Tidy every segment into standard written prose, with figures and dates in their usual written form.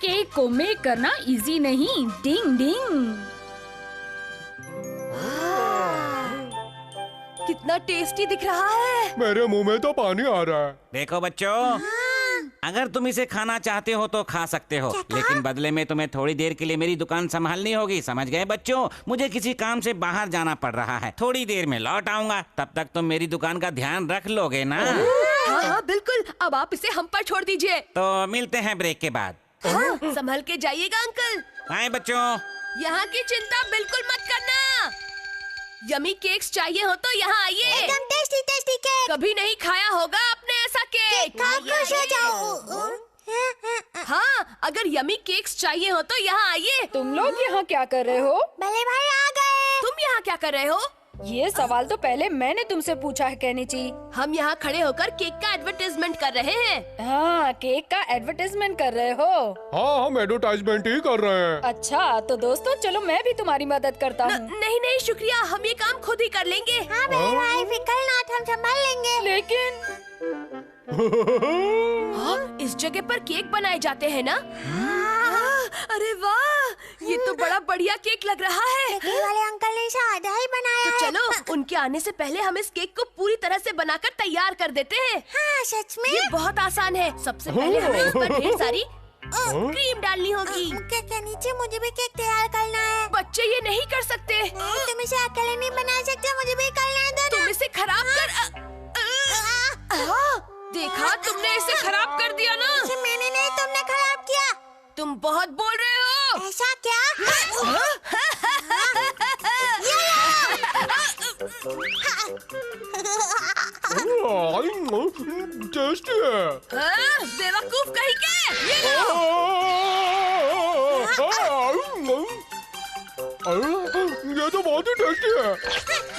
Cake को make करना easy नहीं। डिंग डिंग। कितना टेस्टी दिख रहा है। मेरे मुंह में तो पानी आ रहा है। देखो बच्चों, अगर तुम इसे खाना चाहते हो तो खा सकते हो, लेकिन बदले में तुम्हें थोड़ी देर के लिए मेरी दुकान संभालनी होगी। समझ गए बच्चों? मुझे किसी काम से बाहर जाना पड़ रहा है, थोड़ी देर में लौट आऊंगा। तब तक तुम मेरी दुकान का ध्यान रख लोगे ना? हाँ हाँ बिल्कुल। अब आप इसे हम पर छोड़ दीजिए। तो मिलते हैं ब्रेक के बाद। हाँ, संभल के जाइएगा अंकल। बाय बच्चों। यहाँ की चिंता बिल्कुल मत करना। यमी केक्स चाहिए हो तो यहाँ आइए। एकदम टेस्टी टेस्टी केक। कभी नहीं खाया होगा आपने ऐसा केक। खा खुश हो जाओ। हाँ, अगर यमी केक्स चाहिए हो तो यहाँ आइए। तुम लोग यहाँ क्या कर रहे हो? बल्ले भाई आ गए। तुम यहाँ क्या कर रहे हो? ये सवाल तो पहले मैंने तुमसे पूछा है केनिची। हम यहाँ खड़े होकर केक का एडवर्टाइजमेंट कर रहे हैं। हाँ, केक का एडवर्टाइजमेंट कर रहे हो? हाँ, हम एडवर्टाइजमेंट ही कर रहे हैं। अच्छा, तो दोस्तों चलो मैं भी तुम्हारी मदद करता हूँ। नहीं नहीं शुक्रिया, हम ये काम खुद ही कर लेंगे। हाँ बल्ले भाई, फिकर ना, हम संभाल लेंगे। लेकिन हाँ, इस जगह पर केक बनाए जाते हैं ना? हाँ, अरे वाह, ये तो बड़ा बढ़िया केक लग रहा है। केक वाले अंकल ने इसे आधा ही बनाया तो है। चलो उनके आने से पहले हम इस केक को पूरी तरह से बनाकर तैयार कर देते हैं। हाँ सच में। ये बहुत आसान है। सबसे पहले हमें इस पर ढेर सारी क्रीम डालनी होगी। केक के नीचे मुझे भी केक तैयार करना है। बच्चे ये नहीं कर सकते। तुम इसे अकेले नहीं बना सकते, मुझे भी करना है। तुम इसे खराब कर देखा, तुमने इसे खराब कर दिया ना। इसे मैंने नहीं, तुमने खराब किया। तुम बहुत बोल रहे हो। ऐसा क्या? टेस्टी है। बेवकूफ कहीं के। ये लो। ये तो बहुत ही टेस्टी है।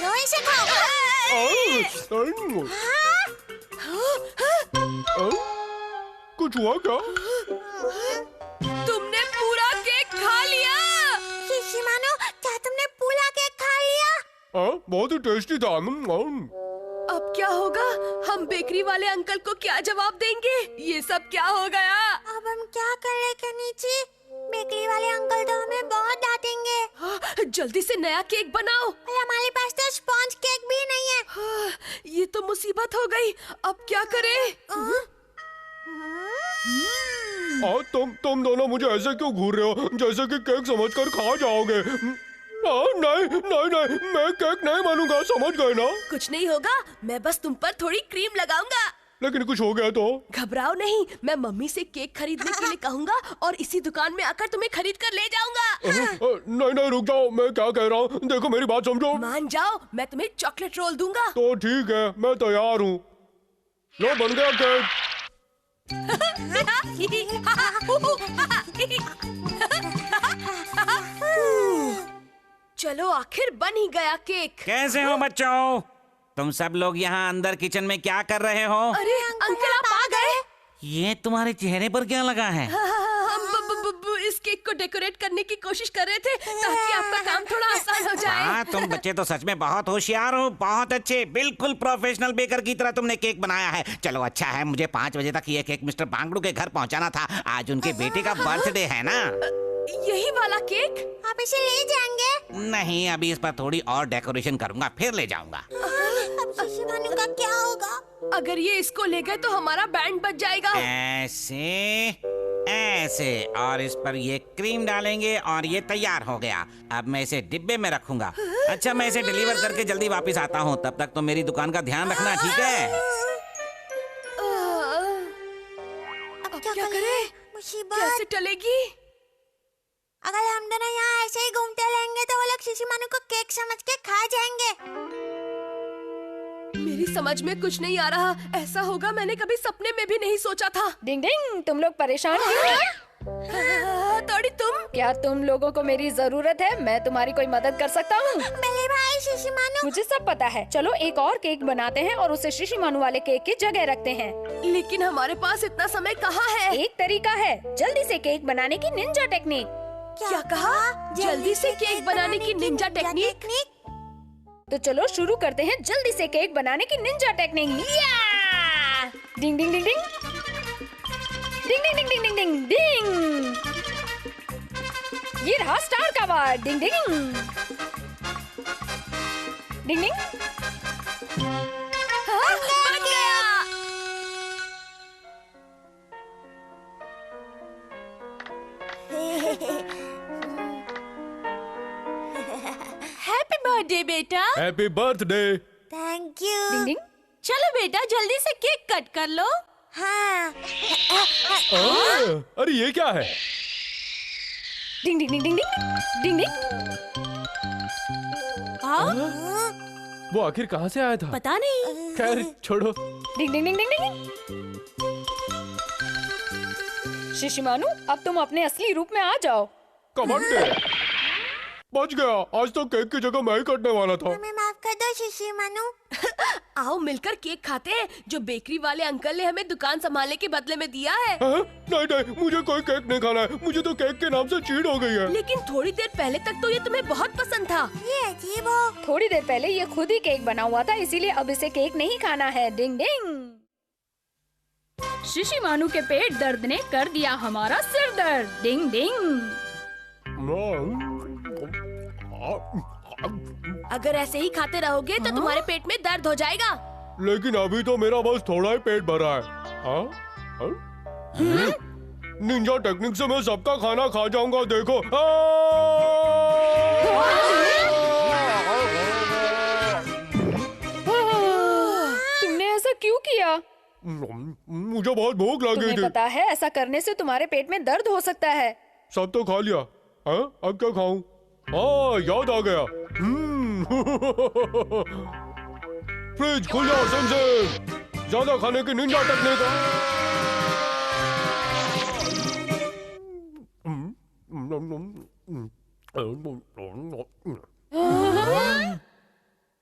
लो इसे खाओ। कुछ हुआ क्या? तुमने पूरा केक खा लिया। शिशिमानो, क्या तुमने पूरा केक खा लिया? बहुत ही टेस्टी था। अब क्या होगा? हम बेकरी वाले अंकल को क्या जवाब देंगे? ये सब क्या हो गया? अब हम क्या करें केनिची? बेकरी वाले अंकल तो हमें बहुत डांटेंगे। जल्दी से नया केक बनाओ। और हमारे पास तो स्पॉन्ज केक भी नहीं है। ये तो मुसीबत हो गई। अब क्या करें? तुम दोनों मुझे ऐसे क्यों घूर रहे हो, जैसे कि केक समझकर खा जाओगे? नहीं नहीं नहीं, मैं केक नहीं बनूंगा, समझ गए ना? कुछ नहीं होगा, मैं बस तुम पर थोड़ी क्रीम लगाऊंगा। लेकिन कुछ हो गया तो? घबराओ नहीं, मैं मम्मी से केक खरीदने के लिए कहूँगा और इसी दुकान में आकर तुम्हें खरीद कर ले जाऊंगा। नहीं नहीं, रुक जाओ, मैं क्या कह रहा हूँ, देखो मेरी बात समझो। मान जाओ, मैं तुम्हें चॉकलेट रोल दूंगा। तो ठीक है, मैं तैयार हूँ। लो बन गया केक। चलो आखिर बन ही गया केक। कैसे हो बच्चों? तुम सब लोग यहाँ अंदर किचन में क्या कर रहे हो? अरे अंकल आप आ गए। ये तुम्हारे चेहरे पर क्या लगा है? हम इस केक को डेकोरेट करने की कोशिश कर रहे थे ताकि आपका काम थोड़ा आसान हो जाए। हाँ, तुम बच्चे तो सच में बहुत होशियार हो, बहुत अच्छे, बिल्कुल प्रोफेशनल बेकर की तरह तुमने केक बनाया है। चलो अच्छा है, मुझे 5 बजे तक ये केक मिस्टर बांगड़ू के घर पहुँचाना था। आज उनके बेटे का बर्थडे है ना। यही वाला केक? आप इसे ले जाएंगे? नहीं, अभी इस पर थोड़ी और डेकोरेशन करूंगा, फिर ले जाऊंगा। अब शिशिमानो का क्या होगा? अगर ये इसको ले गए तो हमारा बैंड बच जाएगा। ऐसे ऐसे और इस पर ये क्रीम डालेंगे और ये तैयार हो गया। अब मैं इसे डिब्बे में रखूंगा। अच्छा, मैं इसे डिलीवर करके जल्दी वापस आता हूँ, तब तक तो मेरी दुकान का ध्यान रखना, ठीक है? अब क्या करें? मुसीबत। कैसे टलेगी? अगर हम दोनों यहाँ ऐसे ही घूमते रहेंगे तो वो लोग शिशिमानो को केक समझ के खा जाएंगे। मेरी समझ में कुछ नहीं आ रहा। ऐसा होगा मैंने कभी सपने में भी नहीं सोचा था। डिंग डिंग, तुम लोग परेशान क्यों? तोड़ी तुम? क्या तुम लोगों को मेरी जरूरत है? मैं तुम्हारी कोई मदद कर सकता हूँ? बल्ले भाई, शिशिमानो। मुझे सब पता है। चलो एक और केक बनाते हैं और उसे शिशिमानु वाले केक की जगह रखते हैं। लेकिन हमारे पास इतना समय कहाँ है? एक तरीका है, जल्दी से केक बनाने की निंजा टेक्निक। क्या कहा? जल्दी से केक बनाने की निंजा टेक्निक? तो चलो शुरू करते हैं जल्दी से केक बनाने की निंजा टेक्निक। डिंग ding ding ding ding ding ding ding ding ding डिंग। ये रहा स्टार का बार। डिंग डिंग डिंग डिंग। बन गया। हैप्पी बर्थडे बेटा। Happy birthday. Thank you. Ding ding. चलो बेटा जल्दी से केक कट कर लो। हाँ। अरे ये क्या है? डिंग ding ding ding ding ding डिंग। वो आखिर कहाँ से आया था? पता नहीं। खैर छोड़ो। डिंग डिंग डिंग डिंग डिंग। शिशिमानु, अब तुम अपने असली रूप में आ जाओ। कमंडे, बच गया। आज तो केक की जगह मैं ही कटने वाला था। हमें माफ कर दो शिशिमानु। आओ मिलकर केक खाते हैं जो बेकरी वाले अंकल ने हमें दुकान संभालने के बदले में दिया है। हाँ? नहीं नहीं, मुझे कोई केक नहीं खाना है। मुझे तो केक के नाम से चीड़ हो गई है। लेकिन थोड़ी देर पहले तक तो ये तुम्हें बहुत पसंद था। ये अजीब हो। थोड़ी देर पहले ये खुद ही केक बना हुआ था, इसीलिए अब इसे केक नहीं खाना है। डिंग डिंग। शिशिमानु के पेट दर्द ने कर दिया हमारा सिर दर्द। डिंग डिंग। अगर ऐसे ही खाते रहोगे तो तुम्हारे पेट में दर्द हो जाएगा। लेकिन अभी तो मेरा बस थोड़ा ही पेट भरा है। हाँ? हाँ? निंजा टेक्निक से मैं सबका खाना खा जाऊंगा, देखो। तुमने ऐसा क्यों किया? मुझे बहुत भूख लगी तुम्हें थी। पता है ऐसा करने से तुम्हारे पेट में दर्द हो सकता है। सब तो खा लिया। हाँ? अब क्या खाऊं? हाँ, याद आ गया। फ्रिज खुल जाओ सेंसे। ज्यादा खाने की निंजा टेक्निक।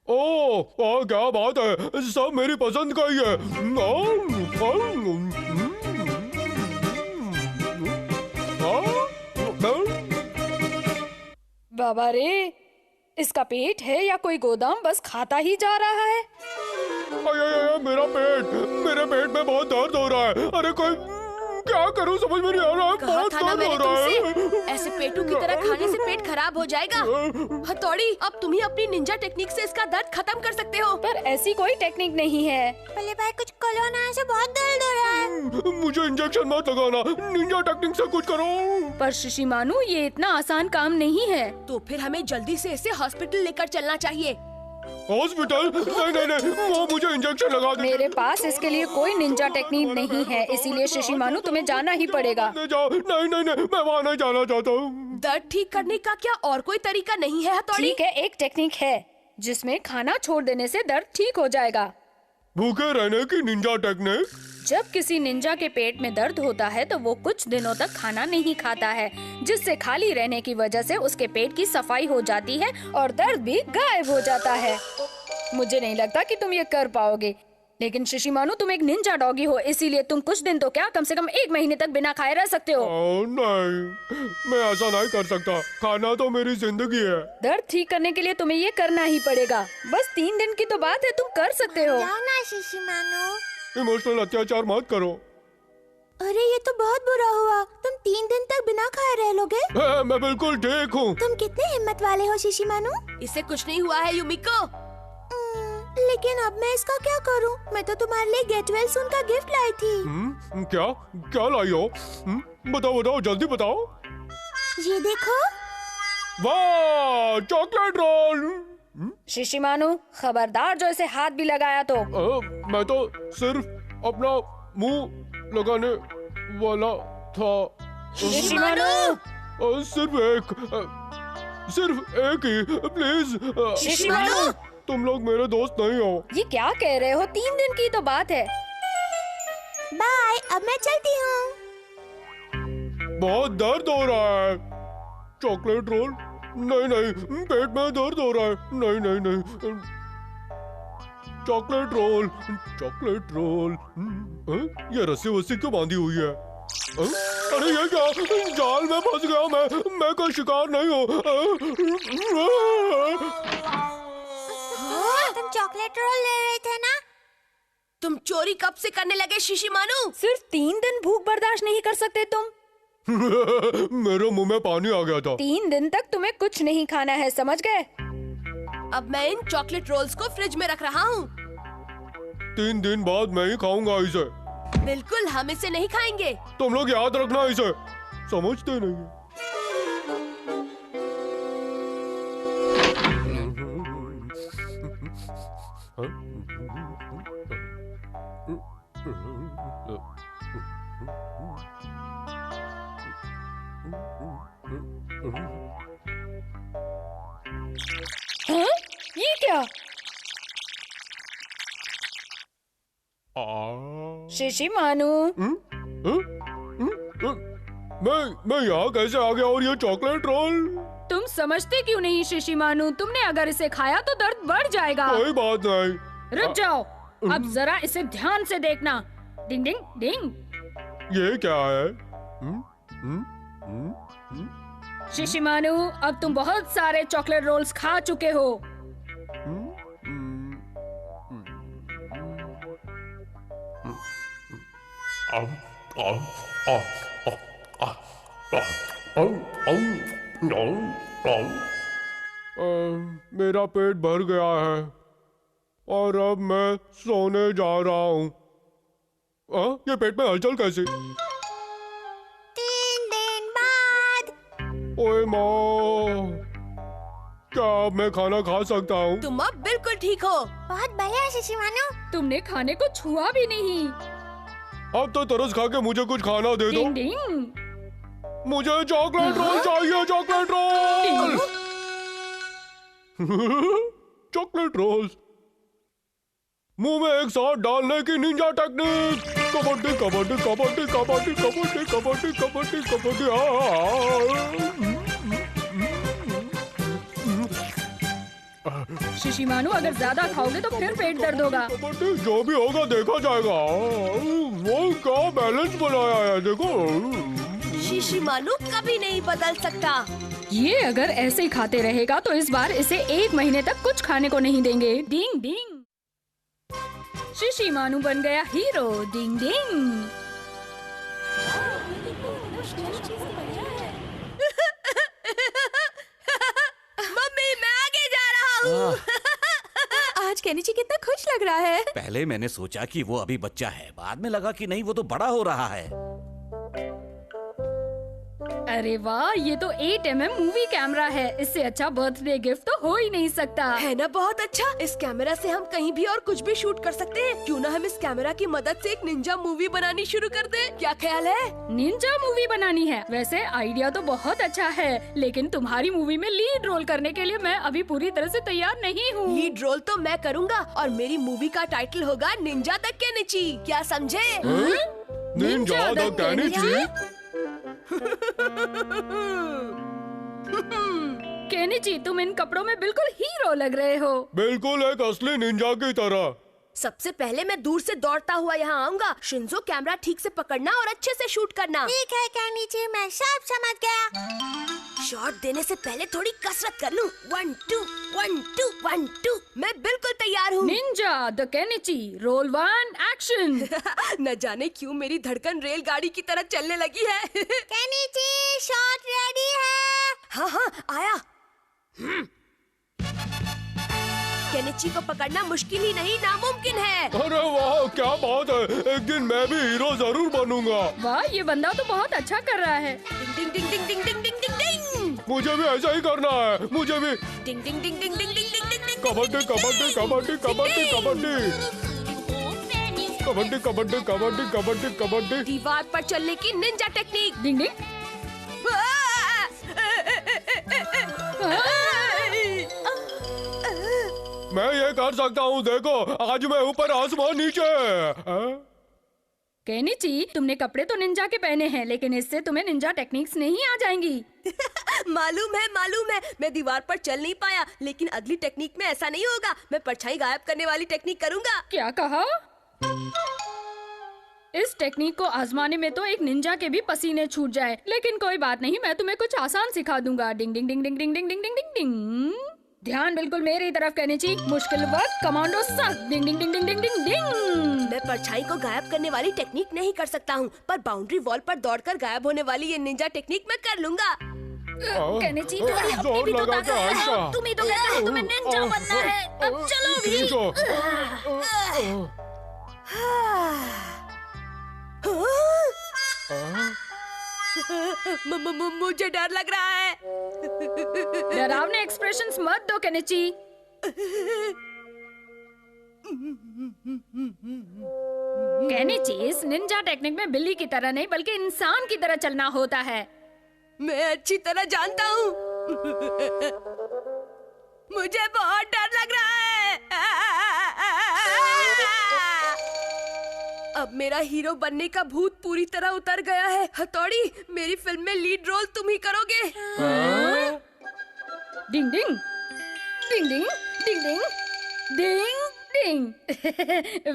ओह, क्या बात है, सब मेरी पसंद का ही है। बाबा रे, इसका पेट है या कोई गोदाम बस खाता ही जा रहा है। मेरे पेट में बहुत दर्द हो रहा है। अरे कोई क्या करूं, समझ में नहीं आ रहा है। कहा बहुत था ना दर्द हो मैंने रहा है। तुमसे, ऐसे पेटू की तरह खाने से पेट खराब हो जाएगा। हथौड़ी, अब तुम ही अपनी निंजा टेक्निक से इसका दर्द खत्म कर सकते हो। पर ऐसी कोई टेक्निक नहीं है। पहले भाई कुछ करो ना, ऐसे बहुत दर्द हो रहा है। मुझे इंजेक्शन मत लगाना, निंजा टेक्निक से कुछ करो। पर शिशिमानु, ये इतना आसान काम नहीं है। तो फिर हमें जल्दी से इसे हॉस्पिटल लेकर चलना चाहिए। हॉस्पिटल? नहीं नहीं नहीं, वो मुझे इंजेक्शन लगा दे। मेरे पास इसके लिए कोई निंजा टेक्निक नहीं है, इसीलिए शिशिमानु तुम्हें जाना ही पड़ेगा। ले जाओ। नहीं नहीं नहीं, मैं वहाँ नहीं जाना चाहता हूँ। दर्द ठीक करने का क्या और कोई तरीका नहीं है हथौड़ी? ठीक है, एक टेक्निक है जिसमें खाना छोड़ देने से दर्द ठीक हो जाएगा। भूखे रहने की निंजा टेक्निक? जब किसी निंजा के पेट में दर्द होता है तो वो कुछ दिनों तक खाना नहीं खाता है, जिससे खाली रहने की वजह से उसके पेट की सफाई हो जाती है और दर्द भी गायब हो जाता है। मुझे नहीं लगता कि तुम ये कर पाओगे, लेकिन शिशिमानु, तुम एक निंजा डॉगी हो, इसीलिए तुम कुछ दिन तो क्या, कम से कम 1 महीने तक बिना खाए रह सकते हो। नहीं, मैं ऐसा नहीं कर सकता। खाना तो मेरी जिंदगी है। दर्द ठीक करने के लिए तुम्हें ये करना ही पड़ेगा। बस 3 दिन की तो बात है, तुम कर सकते हो। जाओ ना शिशिमानु। इमोशनल अत्याचार मत करो। अरे ये तो बहुत बुरा हुआ। तुम 3 दिन तक बिना खाए रह लोगे? मैं बिल्कुल ठीक हूँ। तुम कितने हिम्मत वाले हो शिशिमानु। इससे कुछ नहीं हुआ है युमिको। लेकिन अब मैं इसका क्या करूं? मैं तो तुम्हारे लिए गेट वेल सून का गिफ्ट लाई थी। क्या क्या लाई हो? बताओ बताओ, जल्दी बताओ। ये देखो। वाह, चॉकलेट रोल। शिशिमानु, खबरदार जो इसे हाथ भी लगाया तो। मैं तो सिर्फ अपना मुंह लगाने वाला था। शिशिमानु, सिर्फ एक ही, प्लीज। शिशिमानु, तुम लोग मेरे दोस्त नहीं हो। ये क्या कह रहे हो? 3 दिन की तो बात है। बाय, अब मैं चलती हूँ। बहुत दर्द हो रहा है। Chocolate roll? नहीं नहीं, पेट में दर्द हो रहा है। नहीं नहीं नहीं, चॉकलेट रोल, चॉकलेट रोल। ये रस्सी वस्सी क्यों बांधी हुई है? अरे ये क्या, जाल में फंस गया मैं कोई शिकार नहीं हूँ। तुम चॉकलेट रोल ले रहे थे ना? तुम चोरी कब से करने लगे शिशिमानु? सिर्फ 3 दिन भूख बर्दाश्त नहीं कर सकते तुम? मेरे मुंह में पानी आ गया था। 3 दिन तक तुम्हें कुछ नहीं खाना है, समझ गए? अब मैं इन चॉकलेट रोल्स को फ्रिज में रख रहा हूँ। 3 दिन बाद मैं ही खाऊंगा इसे। बिल्कुल, हम इसे नहीं खाएंगे। तुम लोग याद रखना इसे, समझते नहीं। हाँ? ये क्या? शिशी मानू, मैं यहाँ कैसे आ गया और ये चॉकलेट रोल? तुम समझते क्यों नहीं शिशी मानू? तुमने अगर इसे खाया तो दर्द बढ़ जाएगा। कोई बात नहीं। रुक जाओ, अब जरा इसे ध्यान से देखना। डिंग डिंग डिंग। ये क्या है? शिशी मानू, अब तुम बहुत सारे चॉकलेट रोल्स खा चुके हो। मेरा पेट भर गया है और अब मैं सोने जा रहा हूँ। ये पेट में हलचल कैसी? 3 दिन बाद। ओए माँ, क्या अब मैं खाना खा सकता हूँ? तुम अब बिल्कुल ठीक हो। बहुत बढ़िया शिशी मानू। तुमने खाने को छुआ भी नहीं। अब तो तरस खा के मुझे कुछ खाना दे दो। डिंग डिंग। मुझे चॉकलेट रोल चाहिए, चॉकलेट रोल। चॉकलेट रोल्स मुंह में एक साथ डालने की निंजा टेक्निक। कबड्डी कबड्डी कबड्डी कबड्डी कबड्डी कबड्डी कबड्डी कबड्डी। शिशी मानू, अगर ज्यादा खाओगे तो फिर पेट दर्द होगा। कबड्डी जो भी होगा देखा जाएगा। वो क्या बैलेंस बनाया है, देखो। शिशी मानू कभी नहीं बदल सकता। ये अगर ऐसे ही खाते रहेगा तो इस बार इसे 1 महीने तक कुछ खाने को नहीं देंगे। डिंग डिंग। शिशी मानू बन गया हीरो। डिंग डिंग। मम्मी, मैं आगे जा रहा हूँ। आज केनिची कितना खुश लग रहा है। पहले मैंने सोचा कि वो अभी बच्चा है, बाद में लगा कि नहीं, वो तो बड़ा हो रहा है। अरे वाह, ये तो 8mm मूवी कैमरा है। इससे अच्छा बर्थडे गिफ्ट तो हो ही नहीं सकता। है ना बहुत अच्छा। इस कैमरा से हम कहीं भी और कुछ भी शूट कर सकते हैं। क्यों ना हम इस कैमरा की मदद से एक निंजा मूवी बनानी शुरू कर दें? क्या ख्याल है? निंजा मूवी बनानी है? वैसे आइडिया तो बहुत अच्छा है, लेकिन तुम्हारी मूवी में लीड रोल करने के लिए मैं अभी पूरी तरह से तैयार नहीं हूँ। लीड रोल तो मैं करूँगा और मेरी मूवी का टाइटल होगा निंजा द केनिची। क्या समझे? Ninja the Kenichi. केनिची, तुम इन कपड़ों में बिल्कुल हीरो लग रहे हो। बिल्कुल एक असली निंजा की तरह। सबसे पहले मैं दूर से दौड़ता हुआ यहाँ आऊंगा। शिंजो, कैमरा ठीक से पकड़ना और अच्छे से शूट करना। ठीक है केनिची, मैं सब समझ गया। शॉट देने से पहले थोड़ी कसरत कर लूं। 1 2 1 2 1 2। मैं बिल्कुल तैयार हूँ। Ninja the Kenichi, roll 1 action. न जाने क्यों मेरी धड़कन रेलगाड़ी की तरह चलने लगी है। केनिची, शॉट रेडी है। हाँ हाँ, आया। केनिची को पकड़ना मुश्किल ही नहीं, नामुमकिन है। अरे वाह, क्या बात है। एक दिन मैं भी हीरो जरूर बनूंगा। वाह, ये बंदा तो बहुत अच्छा कर रहा है। डिंग ding ding ding ding ding ding डिंग। मुझे भी ऐसा ही करना है, मुझे भी। डिंग ding ding ding ding ding ding डिंग। कबड्डी कबड्डी कबड्डी कबड्डी कबड्डी कबड्डी कबड्डी कबड्डी कबड्डी कबड्डी। दीवार पर चलने की निंजा टेक्निक। डिंग डिंग। मैं ये कर सकता हूँ, देखो। आज मैं ऊपर, आसमान नीचे। केनिची, तुमने कपड़े तो निंजा के पहने हैं, लेकिन इससे तुम्हें निंजा टेक्निक्स नहीं आ जाएंगी। मालूम है। मैं दीवार पर चल नहीं पाया, लेकिन अगली टेक्निक में ऐसा नहीं होगा। मैं परछाई गायब करने वाली टेक्निक करूँगा। क्या कहा? इस टेक्निक को आजमाने में तो एक निंजा के भी पसीने छूट जाए, लेकिन कोई बात नहीं, मैं तुम्हें कुछ आसान सिखा दूंगा। डिंग ding ding ding ding ding ding ding डिंग। ध्यान बिल्कुल मेरी तरफ केनिची। मुश्किल वक्त कमांडो सख्त। डिंग ding ding ding ding ding डिंग। मैं परछाई को गायब करने वाली टेक्निक नहीं कर सकता हूँ, पर बाउंड्री वॉल पर दौड़कर गायब होने वाली ये निंजा टेक्निक मैं कर लूँगा। केनिची थोड़ी अपनी जोर भी तो लगा ताकत के है। हंसा। तुम ही तो कहते हो तुम्हें निंजा बनना है। अब चलो भी। ठीक हो। मुझे डर लग रहा है। डरावने एक्सप्रेशंस मत दो केनिची। केनिची, इस निंजा टेक्निक में बिल्ली की तरह नहीं बल्कि इंसान की तरह चलना होता है। मैं अच्छी तरह जानता हूँ। मुझे बहुत डर लग रहा है। अब मेरा हीरो बनने का भूत पूरी तरह उतर गया है। हथौड़ी, मेरी फिल्म में लीड रोल तुम ही करोगे। डिंग ding ding ding ding ding ding डिंग।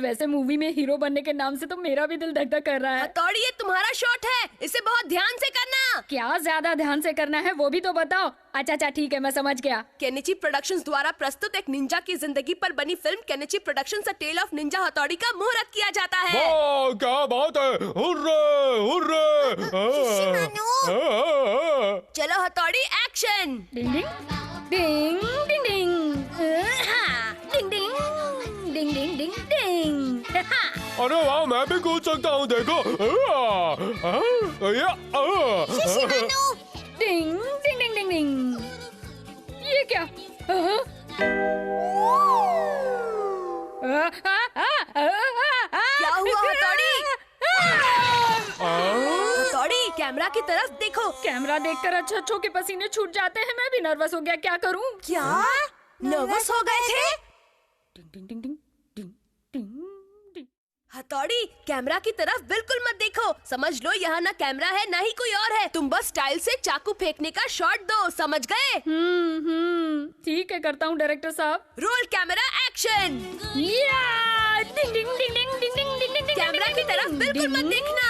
वैसे मूवी में हीरो बनने के नाम से तो मेरा भी दिल धक धक कर रहा है। हथौड़ी, ये तुम्हारा शॉट है, इसे बहुत ध्यान से करना। क्या ज्यादा ध्यान से करना है वो भी तो बताओ। अच्छा ठीक है, मैं समझ गया। केनिची प्रोडक्शंस द्वारा प्रस्तुत एक निंजा की जिंदगी पर बनी film Kenichi productions a tale of ninja Hattori का मुहूर्त किया जाता है। वाह, क्या बात है। Hurray hurray. चलो हथौड़ी, action. Ding ding ding ding ding ding ding ding ding ding डिंग। अरे वाह, मैं भी कूद सकता हूँ, देखो। डिंग डिंग डिंग डिंग डिंग। ये क्या? क्या हुआ हथौड़ी? हथौड़ी, कैमरा की तरफ देखो। कैमरा देखकर अच्छों के पसीने छूट जाते हैं। मैं भी नर्वस हो गया, क्या करूं? क्या नर्वस हो गए थे? डिंग ding ding ding ding ding डिंग। हथौड़ी, कैमरा की तरफ बिल्कुल मत देखो। समझ लो यहाँ ना कैमरा है ना ही कोई और है। तुम बस स्टाइल से चाकू फेंकने का शॉट दो, समझ गए? ठीक है, करता हूँ डायरेक्टर साहब। Roll camera, action. Ding ding ding ding ding ding ding ding. Camera की तरफ बिल्कुल मत देखना।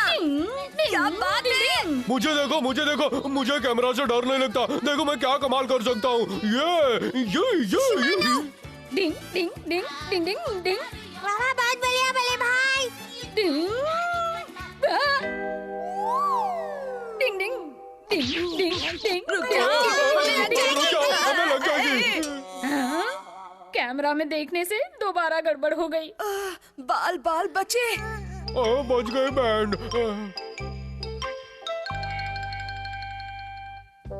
क्या बात है? मुझे देखो, मुझे देखो, मुझे कैमरा से डर नहीं लगता। देखो मैं क्या कमाल कर सकता हूँ। ये डिंग डिंग डिंग डिंग डिंग डिंग वाह, बहुत बढ़िया बड़े भाई। डिंग डिंग डिंग डिंग डिंग डिंग। रुक जाओ, हमें लग जाएगी। कैमरा में देखने से दोबारा गड़बड़ हो गई। बाल बाल बचे। बच गए बैंड।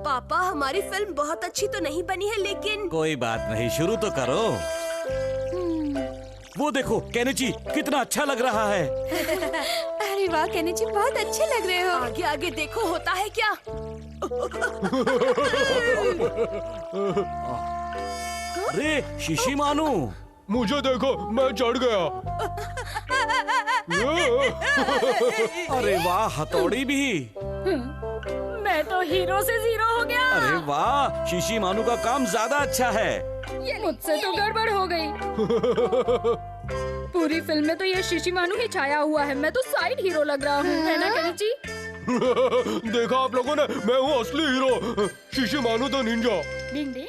पापा, हमारी फिल्म बहुत अच्छी तो नहीं बनी है, लेकिन कोई बात नहीं, शुरू तो करो। वो देखो केनिची, कितना अच्छा लग रहा है। अरे वाह केनिची, बहुत अच्छे लग रहे हो। आगे आगे देखो, होता है क्या। अरे शिशिमानु, मुझे देखो, मैं चढ़ गया। अरे वाह, हथौड़ी भी। मैं तो हीरो से जीरो हो गया। अरे वाह, शिशिमानु का काम ज्यादा अच्छा है। मुझसे तो गड़बड़ हो गई। पूरी फिल्म में तो ये शिशिमानु ही छाया हुआ है। मैं तो साइड हीरो लग रहा हूँ, है ना केनिची? देखा आप लोगों ने, मैं हूँ असली हीरो। शिशिमानु तो निंजा। डिंग डिंग।